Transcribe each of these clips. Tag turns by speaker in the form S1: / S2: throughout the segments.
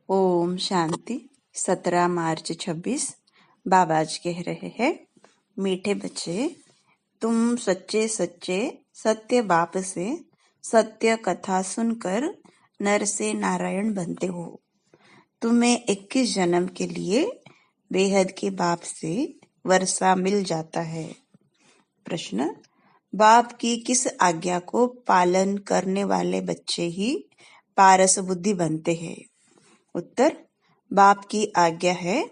S1: ओम शांति। 17 मार्च 26। बाबा जी कह रहे हैं, मीठे बच्चे, तुम सच्चे सच्चे सत्य बाप से सत्य कथा सुनकर नर से नारायण बनते हो। तुम्हें 21 जन्म के लिए बेहद के बाप से वर्षा मिल जाता है। प्रश्न, बाप की किस आज्ञा को पालन करने वाले बच्चे ही पारस बुद्धि बनते हैं? उत्तर, बाप की आज्ञा है,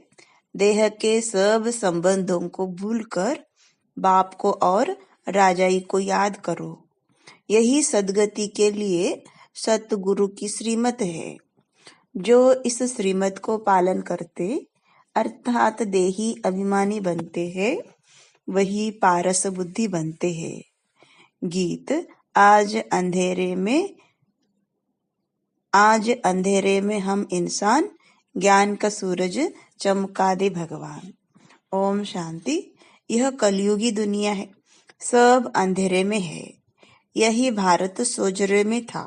S1: देह के सब संबंधों को भूलकर बाप को और राजाई को याद करो। यही सद्गति के लिए सतगुरु की श्रीमत है। जो इस श्रीमत को पालन करते अर्थात देही अभिमानी बनते हैं, वही पारस बुद्धि बनते हैं। गीत। आज अंधेरे में हम इंसान, ज्ञान का सूरज चमका दे भगवान। ओम शांति। यह कलयुगी दुनिया है, सब अंधेरे में है। यही भारत सोजरे में था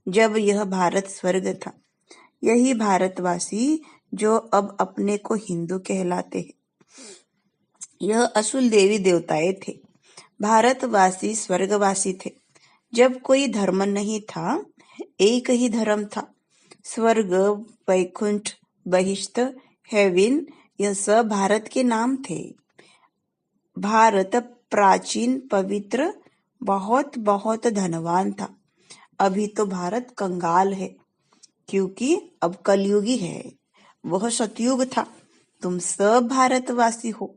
S1: जब यह भारत स्वर्ग था। यही भारतवासी जो अब अपने को हिंदू कहलाते हैं, यह असुल देवी देवताएं थे। भारतवासी स्वर्गवासी थे जब कोई धर्म नहीं था, एक ही धर्म था। स्वर्ग, वैकुंठ, बहिष्ठ, हेवन, यह सब भारत के नाम थे। भारत प्राचीन, पवित्र, बहुत बहुत धनवान था। अभी तो भारत कंगाल है, क्योंकि अब कलयुगी है। वह सतयुग था। तुम सब भारतवासी हो।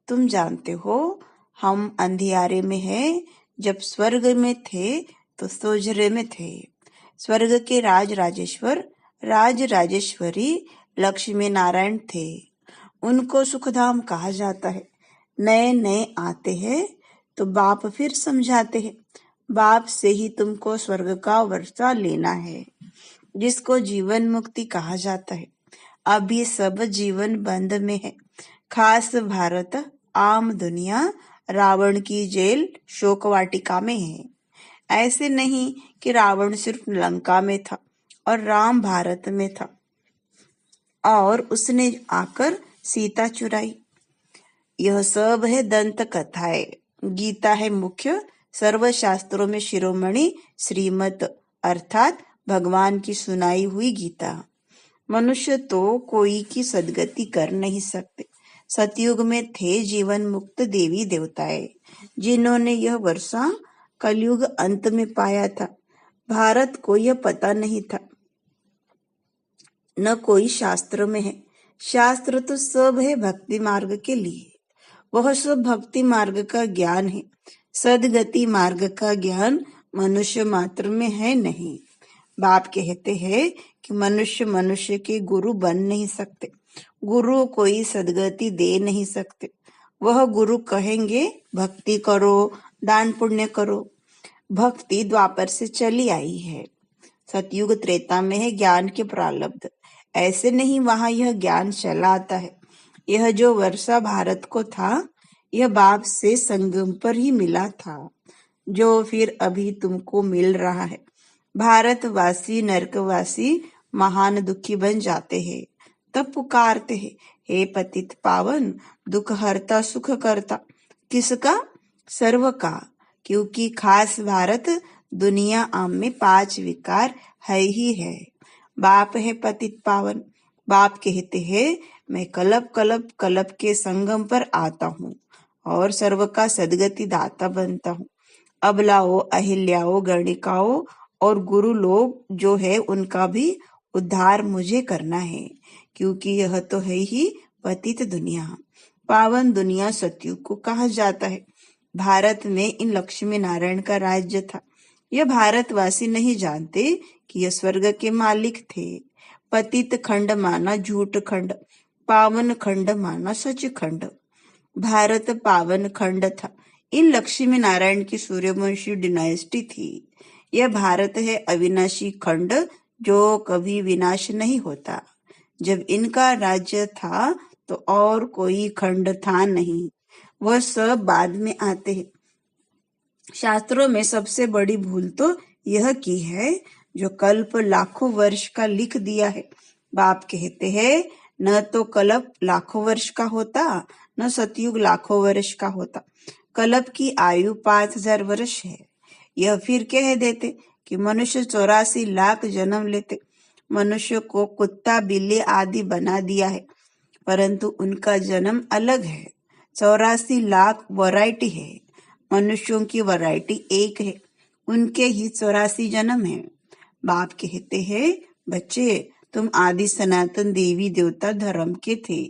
S1: तुम जानते हो, हम अंधियारे में हैं। जब स्वर्ग में थे तो सोजरे में थे। स्वर्ग के राज राजेश्वरी लक्ष्मी नारायण थे। उनको सुखधाम कहा जाता है। नए नए आते हैं तो बाप फिर समझाते हैं, बाप से ही तुमको स्वर्ग का वर्षा लेना है, जिसको जीवन मुक्ति कहा जाता है। अभी सब जीवन बंद में है। खास भारत, आम दुनिया, रावण की जेल, शोक वाटिका में है। ऐसे नहीं कि रावण सिर्फ लंका में था और राम भारत में था और उसने आकर सीता चुराई। यह सब है दंत कथाएं। गीता है मुख्य, सर्व शास्त्रों में शिरोमणि श्रीमत अर्थात भगवान की सुनाई हुई गीता। मनुष्य तो कोई की सद्गति कर नहीं सकते। सतयुग में थे जीवन मुक्त देवी देवताएं, जिन्होंने यह वर्षा कलयुग अंत में पाया था। भारत को यह पता नहीं था, न कोई शास्त्र में है। शास्त्र तो सब है भक्ति मार्ग के लिए। वह सब भक्ति मार्ग का ज्ञान है। सदगति मार्ग का ज्ञान मनुष्य मात्र में है नहीं। बाप कहते हैं कि मनुष्य के गुरु बन नहीं सकते। गुरु कोई सदगति दे नहीं सकते। वह गुरु कहेंगे भक्ति करो, दान पुण्य करो। भक्ति द्वापर से चली आई है। सतयुग त्रेता में है ज्ञान के प्रारब्ध। ऐसे नहीं वहां यह ज्ञान चला आता है। यह जो वर्षा भारत को था, यह बाप से संगम पर ही मिला था, जो फिर अभी तुमको मिल रहा है। भारतवासी नरकवासी महान दुखी बन जाते हैं, तब पुकारते हैं, हे पतित पावन, दुख हरता सुख करता। किसका? सर्व का। क्योंकि खास भारत दुनिया आम में 5 विकार है ही है। बाप है पतित पावन। बाप कहते हैं, मैं कलप के संगम पर आता हूँ और सर्व का सदगति दाता बनता हूँ। अबलाओं, अहिल्याओं, गणिकाओं और गुरु लोग जो है, उनका भी उद्धार मुझे करना है, क्योंकि यह तो है ही पतित दुनिया। पावन दुनिया सतयुग को कहा जाता है। भारत में इन लक्ष्मी नारायण का राज्य था। यह भारतवासी नहीं जानते कि यह स्वर्ग के मालिक थे। पतित खंड माना झूठ खंड, पावन खंड माना सच खंड। भारत पावन खंड था। इन लक्ष्मी नारायण की सूर्यवंशी डिनाइस्टी थी। यह भारत है अविनाशी खंड, जो कभी विनाश नहीं होता। जब इनका राज्य था तो और कोई खंड था नहीं। वह सब बाद में आते हैं। शास्त्रों में सबसे बड़ी भूल तो यह की है, जो कल्प लाखों वर्ष का लिख दिया है। बाप कहते हैं, न तो कल्प लाखों वर्ष का होता, न सतयुग लाखों वर्ष का होता। कल्प की आयु 5000 वर्ष है। यह फिर कह देते कि मनुष्य 84 लाख जन्म लेते। मनुष्य को कुत्ता, बिल्ली आदि बना दिया है, परंतु उनका जन्म अलग है। 84 लाख वैरायटी है, मनुष्यों की वैरायटी एक है, उनके ही 84 जन्म है। बाप कहते हैं, बच्चे तुम आदि सनातन देवी देवता धर्म के थे।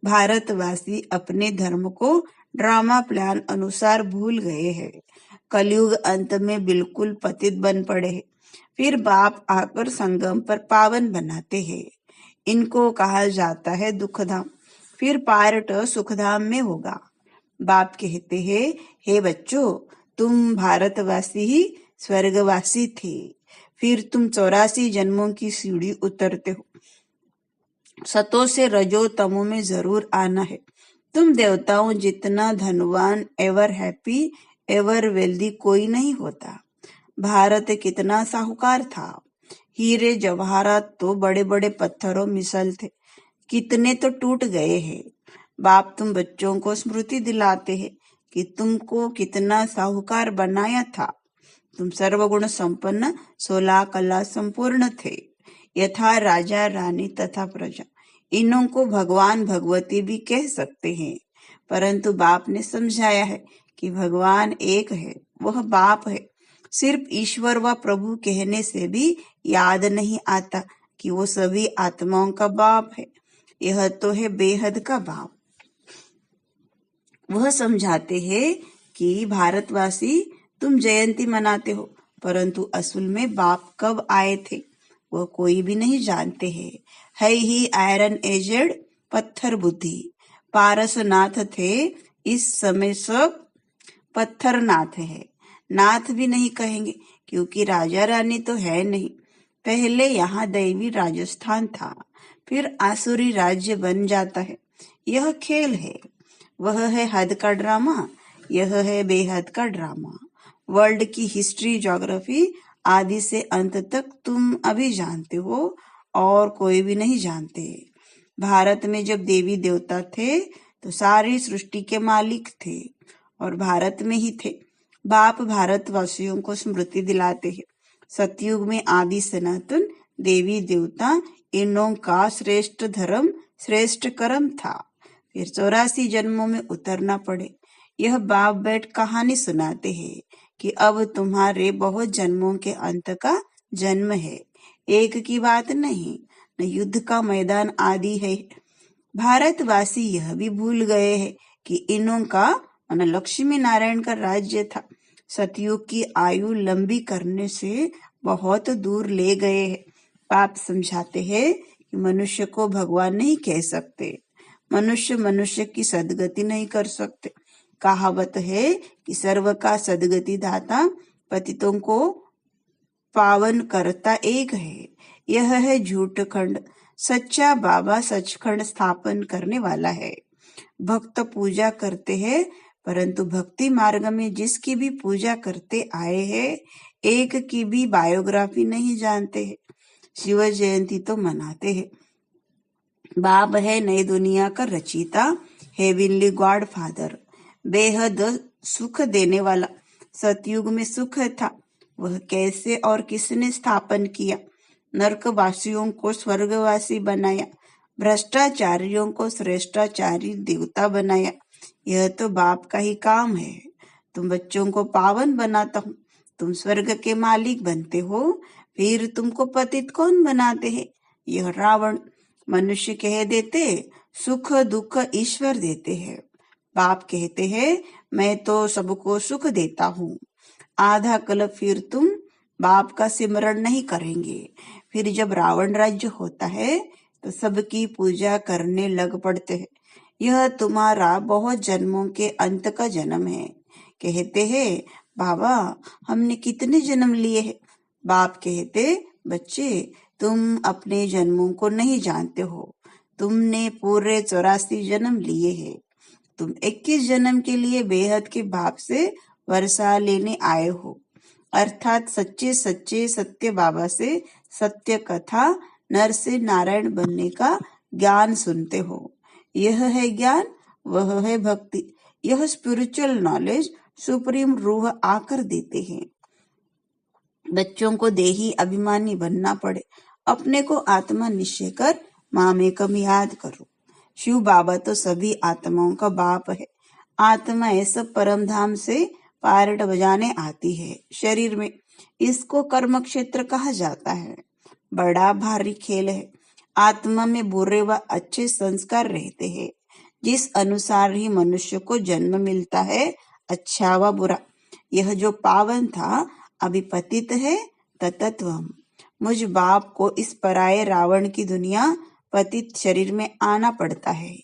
S1: भारतवासी अपने धर्म को ड्रामा प्लान अनुसार भूल गए हैं। कलयुग अंत में बिल्कुल पतित बन पड़े हैं। फिर बाप आकर संगम पर पावन बनाते हैं। इनको कहा जाता है दुखधाम। फिर पार्ट सुखधाम में होगा। बाप कहते हैं, हे बच्चों, तुम भारतवासी ही स्वर्गवासी थे। फिर तुम 84 जन्मों की सीढ़ी उतरते हो। सतो से रजो तमो में जरूर आना है। तुम देवताओं जितना धनवान, एवर हैप्पी, एवर वेल्दी कोई नहीं होता। भारत कितना साहूकार था। हीरे जवाहरात तो बड़े बड़े पत्थरों मिसल थे, कितने तो टूट गए हैं। बाप तुम बच्चों को स्मृति दिलाते हैं कि तुमको कितना साहूकार बनाया था। तुम सर्वगुण संपन्न, 16 कला संपूर्ण थे, यथा राजा रानी तथा प्रजा। इन्हों को भगवान भगवती भी कह सकते हैं, परंतु बाप ने समझाया है कि भगवान एक है, वह बाप है। सिर्फ ईश्वर व प्रभु कहने से भी याद नहीं आता कि वो सभी आत्माओं का बाप है। यह तो है बेहद का बाप। वह समझाते हैं कि भारतवासी तुम जयंती मनाते हो, परंतु असल में बाप कब आए थे वह कोई भी नहीं जानते हैं। है ही आयरन एजेड, पत्थर बुद्धि। पारसनाथ थे, इस समय सब पत्थर नाथ है। नाथ भी नहीं कहेंगे क्योंकि राजा रानी तो है नहीं। पहले यहाँ दैवी राजस्थान था, फिर आसुरी राज्य बन जाता है। यह खेल है। वह है हद का ड्रामा, यह है बेहद का ड्रामा। वर्ल्ड की हिस्ट्री, ज्योग्राफी आदि से अंत तक तुम अभी जानते हो और कोई भी नहीं जानते। भारत में जब देवी देवता थे तो सारी सृष्टि के मालिक थे और भारत में ही थे। बाप भारतवासियों को स्मृति दिलाते हैं, सतयुग में आदि सनातन देवी देवता, इनों का श्रेष्ठ धर्म, श्रेष्ठ कर्म था। फिर 84 जन्मों में उतरना पड़े। यह बाप बैठ कहानी सुनाते हैं कि अब तुम्हारे बहुत जन्मों के अंत का जन्म है। एक की बात नहीं, न युद्ध का मैदान आदि है। भारतवासी यह भी भूल गए हैं कि इनों का मन लक्ष्मी नारायण का राज्य था। सतयुग की आयु लंबी करने से बहुत दूर ले गए हैं। बाप समझाते हैं कि मनुष्य को भगवान नहीं कह सकते, मनुष्य मनुष्य की सदगति नहीं कर सकते। कहावत है कि सर्व का सदगति दाता, पतितों को पावन करता एक है। यह है झूठ खंड। सच्चा बाबा सचखंड स्थापन करने वाला है। भक्त पूजा करते हैं, परंतु भक्ति मार्ग में जिसकी भी पूजा करते आए हैं, एक की भी बायोग्राफी नहीं जानते हैं। शिव जयंती तो मनाते हैं। बाप है नई दुनिया का रचयिता, हेवनली गॉड फादर, बेहद सुख देने वाला। सतयुग में सुख था, वह कैसे और किसने स्थापन किया? नरकवासियों को स्वर्गवासी बनाया, भ्रष्टाचारियों को श्रेष्ठाचारी देवता बनाया। यह तो बाप का ही काम है। तुम बच्चों को पावन बनाता हूँ, तुम स्वर्ग के मालिक बनते हो, फिर तुमको पतित कौन बनाते हैं? यह रावण। मनुष्य कह देते सुख दुख ईश्वर देते हैं। बाप कहते हैं मैं तो सबको सुख देता हूँ। आधा कल्प फिर तुम बाप का सिमरण नहीं करेंगे। फिर जब रावण राज्य होता है तो सबकी पूजा करने लग पड़ते हैं। यह तुम्हारा बहुत जन्मों के अंत का जन्म है। कहते हैं बाबा हमने कितने जन्म लिए हैं? बाप कहते बच्चे तुम अपने जन्मों को नहीं जानते हो। तुमने पूरे 84 जन्म लिए हैं। तुम 21 जन्म के लिए बेहद के बाप से वर्षा लेने आए हो, अर्थात सच्चे सच्चे सत्य बाबा से सत्य कथा नर से नारायण बनने का ज्ञान सुनते हो। यह है ज्ञान, वह है भक्ति। यह स्पिरिचुअल नॉलेज सुप्रीम रूह आकर देते हैं। बच्चों को देही अभिमानी बनना पड़े, अपने को आत्मा निश्चय कर मामेकम याद करो। शिव बाबा तो सभी आत्माओं का बाप है। आत्मा ऐसा परम धाम से पारट बजाने आती है शरीर में। इसको कर्म क्षेत्र कहा जाता है। बड़ा भारी खेल है। आत्मा में बुरे व अच्छे संस्कार रहते हैं, जिस अनुसार ही मनुष्य को जन्म मिलता है, अच्छा व बुरा। यह जो पावन था अभी पतित है ततत्वम। मुझ बाप को इस पराये रावण की दुनिया पतित शरीर में आना पड़ता है।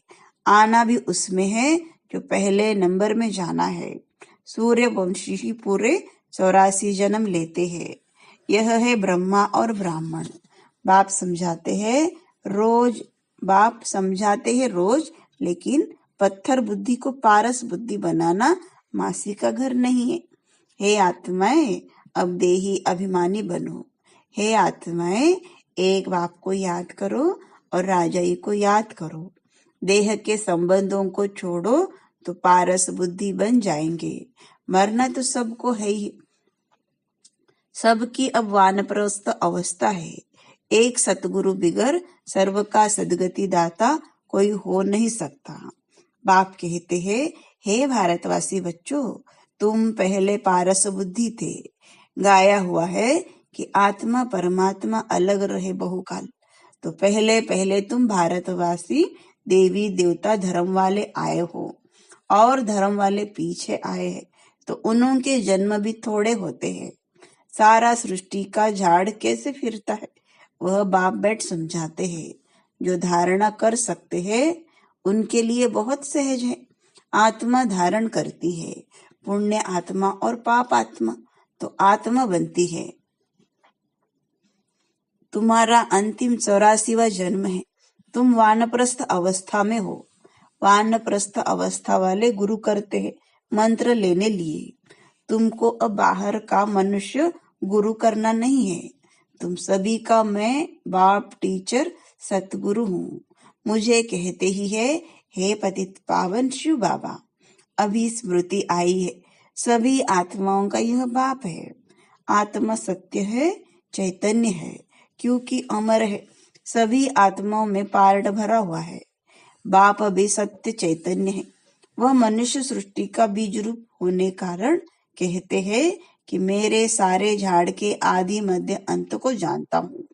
S1: आना भी उसमें है जो पहले नंबर में जाना है। सूर्य वंशी ही पूरे 84 जन्म लेते हैं। यह है ब्रह्मा और ब्राह्मण। बाप समझाते हैं रोज, लेकिन पत्थर बुद्धि को पारस बुद्धि बनाना मासी का घर नहीं है। हे आत्माएं, अब देही अभिमानी बनो। हे आत्माएं, एक बाप को याद करो और राजाई को याद करो। देह के संबंधों को छोड़ो तो पारस बुद्धि बन जाएंगे। मरना तो सबको है ही। सबकी अब वानप्रस्थ अवस्था है। एक सतगुरु बिगर सर्व का सदगति दाता कोई हो नहीं सकता। बाप कहते हैं, हे भारतवासी बच्चों, तुम पहले पारस बुद्धि थे। गाया हुआ है कि आत्मा परमात्मा अलग रहे बहुकाल। तो पहले पहले तुम भारतवासी देवी देवता धर्म वाले आए हो और धर्म वाले पीछे आए हैं, तो उनके जन्म भी थोड़े होते हैं। सारा सृष्टि का झाड़ कैसे फिरता है वह बाप बैठ समझाते हैं। जो धारणा कर सकते हैं उनके लिए बहुत सहज है। आत्मा धारण करती है, पुण्य आत्मा और पाप आत्मा, तो आत्मा बनती है। तुम्हारा अंतिम 84वां जन्म है। तुम वानप्रस्थ अवस्था में हो। वानप्रस्थ अवस्था वाले गुरु करते हैं मंत्र लेने लिए। तुमको अब बाहर का मनुष्य गुरु करना नहीं है। तुम सभी का मैं बाप टीचर सतगुरु हूँ। मुझे कहते ही है, हे पतित पावन शिव बाबा। अभी स्मृति आई है, सभी आत्माओं का यह बाप है। आत्मा सत्य है, चैतन्य है, क्योंकि अमर है। सभी आत्माओं में पार्ट भरा हुआ है। बाप भी सत्य चैतन्य है। वह मनुष्य सृष्टि का बीज रूप होने कारण कहते हैं कि मेरे सारे झाड़ के आदि मध्य अंत को जानता हूँ।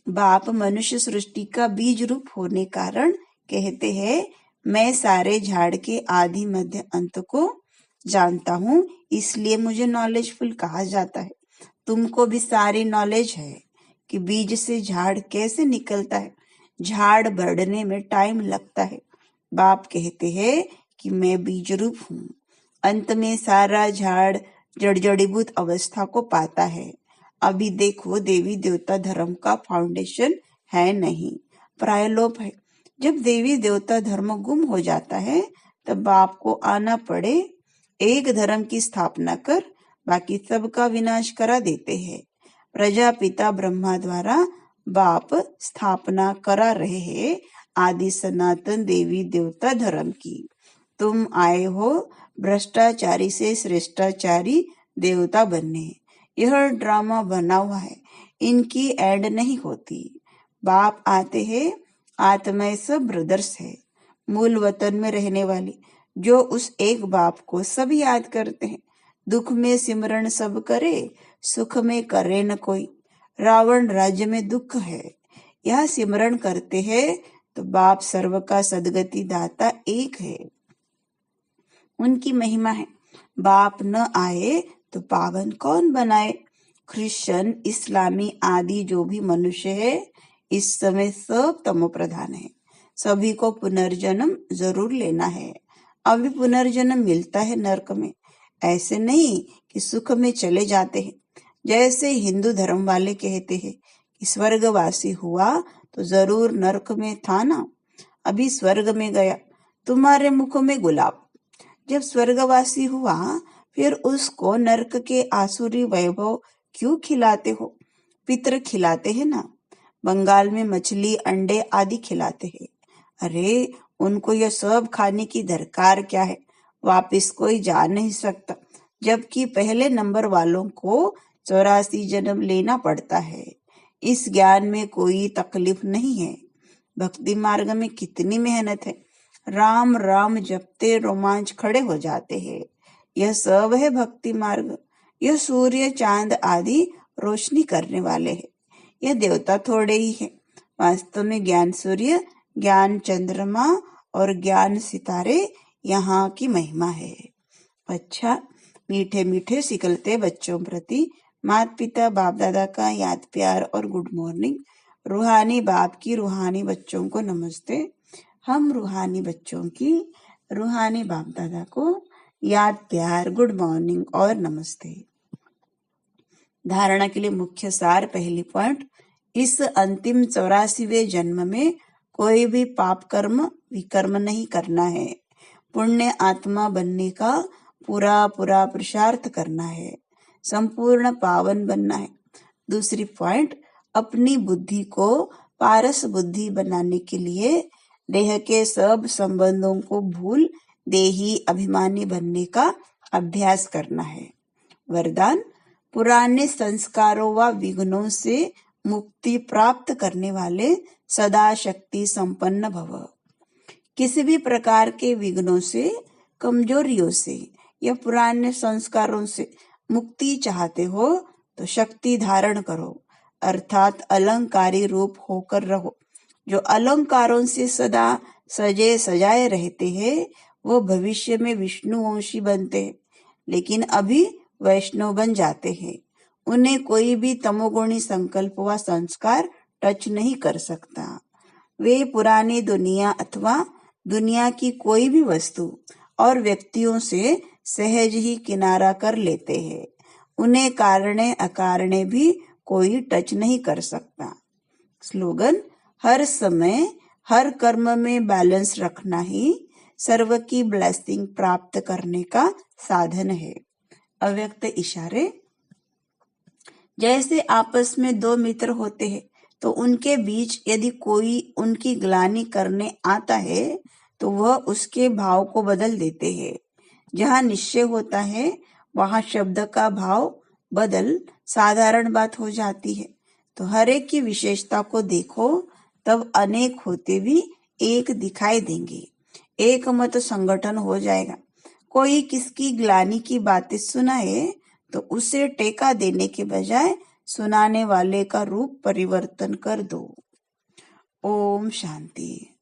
S1: बाप मनुष्य सृष्टि का बीज रूप होने कारण कहते हैं, मैं सारे झाड़ के आदि मध्य अंत को जानता हूँ, इसलिए मुझे नॉलेजफुल कहा जाता है। तुमको भी सारी नॉलेज है कि बीज से झाड़ कैसे निकलता है। झाड़ बढ़ने में टाइम लगता है। बाप कहते हैं कि मैं बीज रूप हूँ। अंत में सारा झाड़ जड़ीबूट अवस्था को पाता है। अभी देखो, देवी देवता धर्म का फाउंडेशन है नहीं, प्रायलोप है। जब देवी देवता धर्म गुम हो जाता है तब बाप को आना पड़े। एक धर्म की स्थापना कर बाकी सबका विनाश करा देते हैं। प्रजापिता ब्रह्मा द्वारा बाप स्थापना करा रहे हैं आदि सनातन देवी देवता धर्म की। तुम आए हो भ्रष्टाचारी से श्रेष्ठाचारी देवता बनने। यह ड्रामा बना हुआ है, इनकी एंड नहीं होती। बाप आते हैं, आत्माएं सब ब्रदर्स है, मूल वतन में रहने वाली, जो उस एक बाप को सब याद करते हैं। दुख में सिमरण सब करे, सुख में करे न कोई। रावण राज्य में दुख है, यह सिमरण करते हैं तो बाप सर्व का सदगति दाता एक है। उनकी महिमा है। बाप न आए तो पावन कौन बनाए। क्रिश्चियन, इस्लामी आदि जो भी मनुष्य है इस समय सब तमो प्रधान है। सभी को पुनर्जन्म जरूर लेना है। अभी पुनर्जन्म मिलता है नरक में, ऐसे नहीं कि सुख में चले जाते हैं। जैसे हिंदू धर्म वाले कहते हैं कि स्वर्गवासी हुआ तो जरूर नरक में था ना, अभी स्वर्ग में गया, तुम्हारे मुख में गुलाब। जब स्वर्गवासी हुआ फिर उसको नरक के आसुरी वैभव क्यों खिलाते हो। पितर खिलाते हैं ना, बंगाल में मछली अंडे आदि खिलाते हैं। अरे उनको यह सब खाने की दरकार क्या है, वापिस कोई जा नहीं सकता, जबकि पहले नंबर वालों को 84 जन्म लेना पड़ता है। इस ज्ञान में कोई तकलीफ नहीं है। भक्ति मार्ग में कितनी मेहनत है, राम राम जपते रोमांच खड़े हो जाते हैं। यह सब है भक्ति मार्ग। यह सूर्य चांद आदि रोशनी करने वाले हैं, यह देवता थोड़े ही है। वास्तव में ज्ञान सूर्य, ज्ञान चंद्रमा और ज्ञान सितारे यहाँ की महिमा है। अच्छा, मीठे मीठे सिकलते बच्चों प्रति माता पिता बाप दादा का याद प्यार और गुड मॉर्निंग। रूहानी बाप की रूहानी बच्चों को नमस्ते। हम रूहानी बच्चों की रूहानी बाप दादा को याद प्यार, गुड मॉर्निंग और नमस्ते। धारणा के लिए मुख्य सार, पहली पॉइंट, इस अंतिम 84वें जन्म में कोई भी पाप कर्म विकर्म नहीं करना है। पुण्य आत्मा बनने का पूरा पूरा पुरुषार्थ करना है, संपूर्ण पावन बनना है। दूसरी पॉइंट, अपनी बुद्धि को पारस बुद्धि बनाने के लिए देह के सब संबंधों को भूल देही अभिमानी बनने का अभ्यास करना है। वरदान, पुराने संस्कारों व विघ्नों से मुक्ति प्राप्त करने वाले सदा शक्ति संपन्न भव। किसी भी प्रकार के विघ्नों से, कमजोरियों से या पुराने संस्कारों से मुक्ति चाहते हो तो शक्ति धारण करो, अर्थात अलंकारी रूप होकर रहो। जो अलंकारों से सदा सजे सजाए रहते हैं वो भविष्य में विष्णुवंशी बनते हैं, लेकिन अभी वैष्णव बन जाते हैं। उन्हें कोई भी तमोगुणी संकल्प व संस्कार टच नहीं कर सकता। वे पुरानी दुनिया अथवा दुनिया की कोई भी वस्तु और व्यक्तियों से सहज ही किनारा कर लेते हैं। उन्हें कारणे अकारणे भी कोई टच नहीं कर सकता। स्लोगन, हर समय हर कर्म में बैलेंस रखना ही सर्व की ब्लेसिंग प्राप्त करने का साधन है। अव्यक्त इशारे, जैसे आपस में दो मित्र होते हैं तो उनके बीच यदि कोई उनकी ग्लानि करने आता है तो वह उसके भाव को बदल देते हैं। जहाँ निश्चय होता है वहाँ शब्द का भाव बदल साधारण बात हो जाती है। तो हर एक की विशेषता को देखो, तब अनेक होते भी एक दिखाई देंगे। एक मत संगठन हो जाएगा। कोई किसकी ग्लानि की बातें सुनाए तो उसे टेका देने के बजाय सुनाने वाले का रूप परिवर्तन कर दो। ओम शांति।